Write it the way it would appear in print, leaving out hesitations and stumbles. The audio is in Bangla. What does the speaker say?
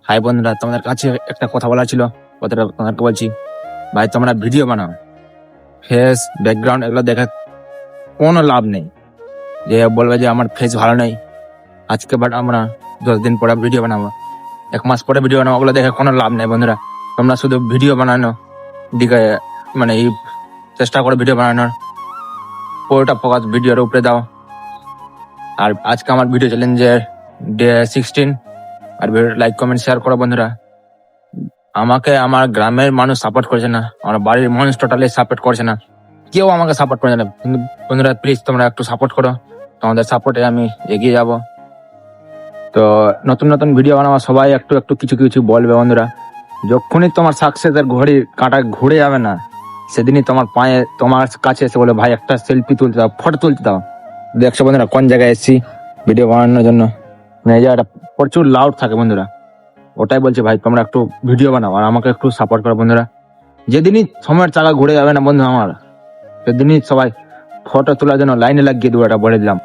হাই বন্ধুরা, তোমাদের কাছে একটা কথা বলা ছিল, কথাটা তোমাদেরকে বলছি। ভাই তোমরা ভিডিও বানাও, ফেস ব্যাকগ্রাউন্ড এগুলো দেখে কোনো লাভ নেই। যে বলবে যে আমার ফেস ভালো নেই, আজকে আমরা 10 দিন পরে ভিডিও বানাবো, 1 মাস পরে ভিডিও বানাবো, ওগুলো দেখে কোনো লাভ নেই বন্ধুরা। তোমরা শুধু ভিডিও বানানো দিকে মানে এই চেষ্টা করো ভিডিও বানানোর, পুরোটা ফোকাস ভিডিওর উপরে দাও। আর আজকে আমার ভিডিও চ্যালেঞ্জের ডে 16, আর ভিডিও লাইক কমেন্ট শেয়ার করো বন্ধুরা। আমাকে আমার গ্রামের মানুষ সাপোর্ট করছে না, আমার বাড়ির মানুষ টোটালি সাপোর্ট করছে না, কেউ আমাকে সাপোর্ট করছে না। কিন্তু বন্ধুরা প্লিজ তোমরা একটু সাপোর্ট করো, তোমাদের সাপোর্টে আমি এগিয়ে যাব। তো নতুন নতুন ভিডিও বানাবো, সবাই একটু একটু কিছু কিছু বলবে বন্ধুরা। যখনই তোমার সাকসেসের ঘড়ির কাঁটা ঘুরে যাবে না, সেদিনই তোমার পায়ে তোমার কাছে এসে বলে ভাই একটা সেলফি তুলতে দাও, ফটো তুলতে দাও। দেখছো বন্ধুরা কোন জায়গায় এসেছি ভিডিও বানানোর জন্য, এই জায়গাটা প্রচুর লাউড থাকে বন্ধুরা। ওটাই বলছি ভাই তোমরা একটু ভিডিও বানাও আর আমাকে একটু সাপোর্ট করো বন্ধুরা। যেদিনই সময়ের চাকা ঘুরে যাবে না বন্ধু আমার, সেদিনই সবাই ফটো তোলার জন্য লাইনে লাগিয়ে দেবো, এটা বলে দিলাম।